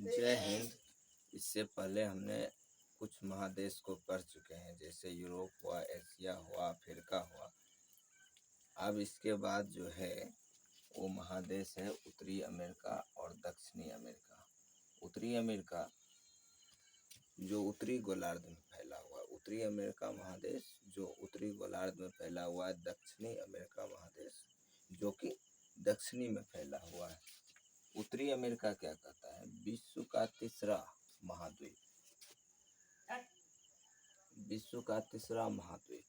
जय हिंद। इससे पहले हमने कुछ महादेश को पढ़ चुके हैं, जैसे यूरोप हुआ, एशिया हुआ, अफ्रीका हुआ। अब इसके बाद जो है वो महादेश है उत्तरी अमेरिका और दक्षिणी अमेरिका। उत्तरी अमेरिका जो उत्तरी गोलार्ध में फैला हुआ है, उत्तरी अमेरिका महादेश जो उत्तरी गोलार्ध में फैला हुआ है। दक्षिणी अमेरिका महादेश जो कि दक्षिणी में फैला हुआ है। उत्तरी अमेरिका क्या कहता है? विश्व का तीसरा महाद्वीप। विश्व का तीसरा महाद्वीप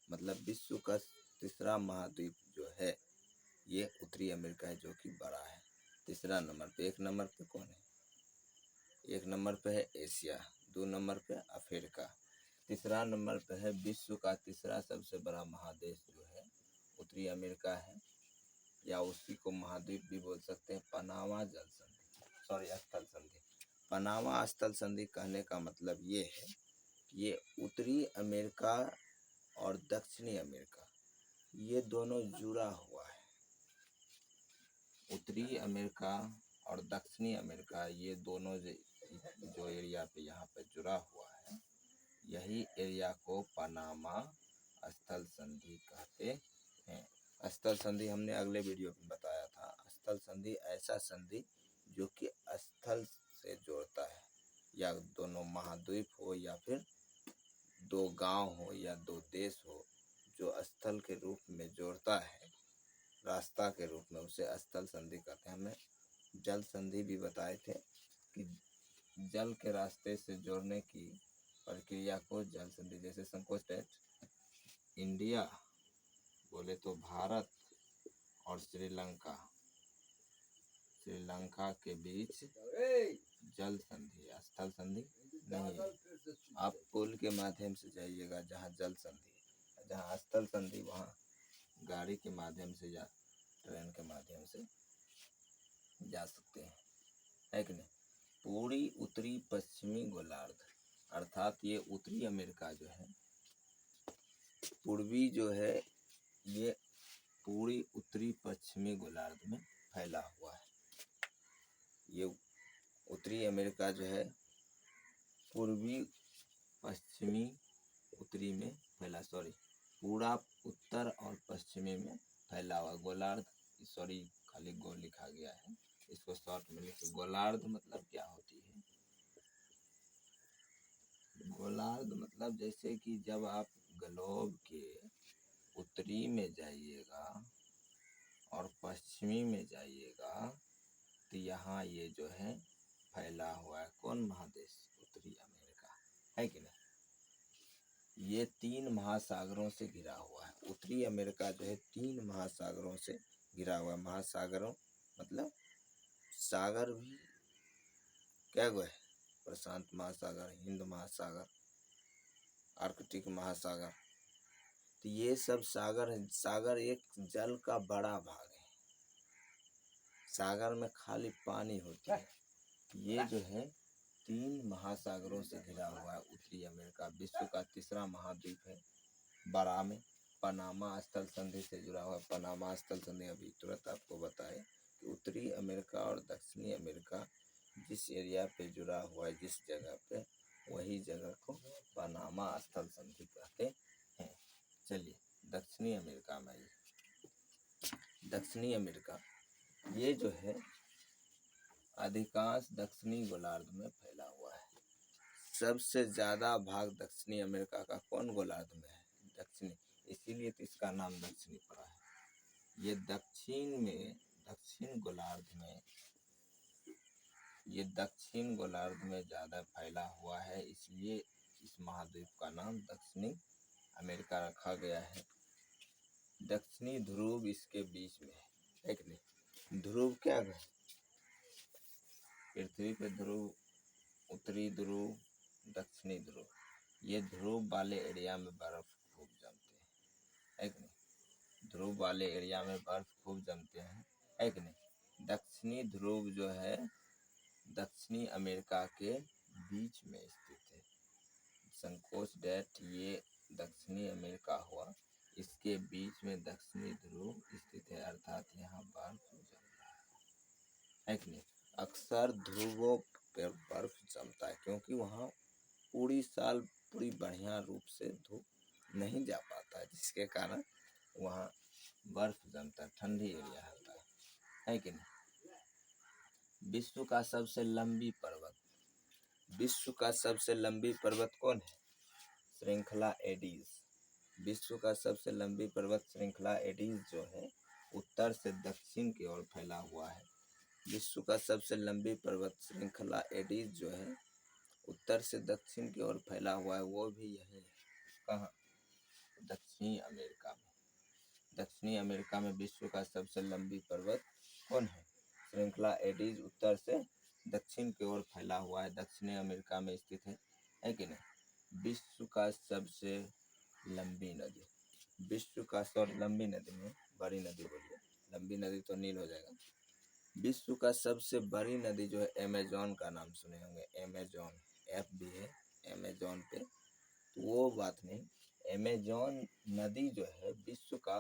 मतलब विश्व का तीसरा महाद्वीप जो है ये उत्तरी अमेरिका है, जो कि बड़ा है। तीसरा नंबर पे, एक नंबर पे कौन है? एक नंबर पे है एशिया, दो नंबर पे अफ्रीका, तीसरा नंबर पे है विश्व का तीसरा सबसे बड़ा महादेश जो है उत्तरी अमेरिका है, या उसी को महाद्वीप भी बोल सकते हैं। पनामा जल संधि, सॉरी स्थल संधि। पनामा स्थल संधि कहने का मतलब ये है कि ये उत्तरी अमेरिका और दक्षिणी अमेरिका ये दोनों जुड़ा हुआ है। उत्तरी अमेरिका और दक्षिणी अमेरिका ये दोनों जो एरिया पे यहाँ पे जुड़ा हुआ है, यही एरिया को पनामा स्थल संधि कहते हैं। स्थल संधि हमने अगले वीडियो में बताया था। स्थल संधि ऐसा संधि जो कि स्थल से जोड़ता है, या दोनों महाद्वीप हो या फिर दो गांव हो या दो देश हो, जो स्थल के रूप में जोड़ता है, रास्ता के रूप में, उसे स्थल संधि कहते हैं। हमने जल संधि भी बताए थे कि जल के रास्ते से जोड़ने की प्रक्रिया को जल संधि, जैसे संकोच टेट इंडिया बोले तो भारत और श्रीलंका के बीच जल संधि, स्थल संधि नहीं है। आप पुल के माध्यम से जाइएगा जहाँ जल संधि है, जहाँ स्थल संधि वहाँ गाड़ी के माध्यम से या ट्रेन के माध्यम से जा सकते हैं, है कि नहीं। पूरी उत्तरी पश्चिमी गोलार्ध अर्थात ये उत्तरी अमेरिका जो है, पूर्वी जो है, ये पूरी उत्तरी पश्चिमी गोलार्ध में फैला हुआ है। ये उत्तरी अमेरिका जो है पूर्वी पश्चिमी उत्तरी में फैला, सॉरी पूरा उत्तर और पश्चिमी में फैला हुआ गोलार्ध। सॉरी खाली गो लिखा गया है, इसको शॉर्ट में लिखो। गोलार्ध मतलब क्या होती है? गोलार्ध मतलब जैसे कि जब आप ग्लोब के उत्तरी में जाइएगा और पश्चिमी में जाइएगा तो यहाँ ये जो है फैला हुआ है कौन महादेश? उत्तरी अमेरिका, है कि नहीं। ये तीन महासागरों से घिरा हुआ है। उत्तरी अमेरिका जो है तीन महासागरों से घिरा हुआ है। महासागरों मतलब सागर भी क्या है? प्रशांत महासागर, हिंद महासागर, आर्कटिक महासागर। तो ये सब सागर है। सागर एक जल का बड़ा भाग है। सागर में खाली पानी होती है। ये जो है तीन महासागरों से घिरा हुआ है उत्तरी अमेरिका। विश्व का तीसरा महाद्वीप है, बड़ा में। पनामा स्थल संधि से जुड़ा हुआ है। पनामा स्थल संधि अभी तुरंत आपको बताए कि उत्तरी अमेरिका और दक्षिणी अमेरिका जिस एरिया पे जुड़ा हुआ है, जिस जगह पे, वही जगह को पनामा स्थल संधि कहते हैं। चलिए दक्षिणी अमेरिका में, दक्षिणी अमेरिका ये जो है अधिकांश दक्षिणी गोलार्ध में फैला हुआ है। सबसे ज़्यादा भाग दक्षिणी अमेरिका का कौन गोलार्ध में है? दक्षिणी, इसीलिए तो इसका नाम दक्षिणी पड़ा है। ये दक्षिण गोलार्ध में ज़्यादा फैला हुआ है, इसलिए इस महाद्वीप का नाम दक्षिणी अमेरिका रखा गया है। दक्षिणी ध्रुव इसके बीच में है कि नहीं। ध्रुव क्या है? पृथ्वी पे ध्रुव, उत्तरी ध्रुव, दक्षिणी ध्रुव। ये ध्रुव वाले एरिया में बर्फ खूब जमते हैं, है कि नहीं। ध्रुव वाले एरिया में बर्फ खूब जमते हैं, है कि नहीं। दक्षिणी ध्रुव जो है दक्षिणी अमेरिका के बीच में स्थित है। संकोच डेट ये दक्षिणी अमेरिका हुआ, इसके बीच में दक्षिणी ध्रुव स्थित है, अर्थात यहाँ बर्फ जम रहा है कि नहीं। अक्सर ध्रुवों पर बर्फ जमता है, क्योंकि वहाँ पूरी साल पूरी बढ़िया रूप से धूप नहीं जा पाता है, जिसके कारण वहाँ बर्फ जमता है, ठंडी एरिया होता है कि नहीं। विश्व का सबसे लंबी पर्वत, विश्व का सबसे लंबी पर्वत कौन है? श्रृंखला एडीज। विश्व का सबसे लंबी पर्वत श्रृंखला एडीज जो है उत्तर से दक्षिण की ओर फैला हुआ है। विश्व का सबसे लंबी पर्वत श्रृंखला एडीज जो है उत्तर से दक्षिण की ओर फैला हुआ है, वो भी यही है। कहाँ? दक्षिणी अमेरिका में। दक्षिणी अमेरिका में विश्व का सबसे लंबी पर्वत कौन है? श्रृंखला एडीज उत्तर से दक्षिण की ओर फैला हुआ है, दक्षिणी अमेरिका में स्थित है कि नहीं। विश्व का सबसे लंबी नदी, विश्व का लंबी नदी में बड़ी नदी बोलिए, लंबी नदी तो नील हो जाएगा। विश्व का सबसे बड़ी नदी जो है अमेजोन का नाम सुने होंगे, अमेजोन, एफ भी है अमेजोन पे, तो वो बात नहीं। अमेजोन नदी जो है विश्व का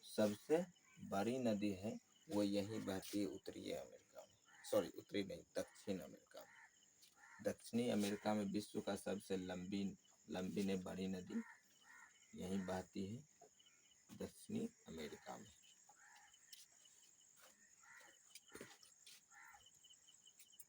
सबसे बड़ी नदी है, वो यही बहती है उत्तरी अमेरिका में, सॉरी उत्तरी नहीं, दक्षिण अमेरिका में। दक्षिणी अमेरिका में विश्व का सबसे लंबी ने बड़ी नदी यहीं बहती है, दक्षिणी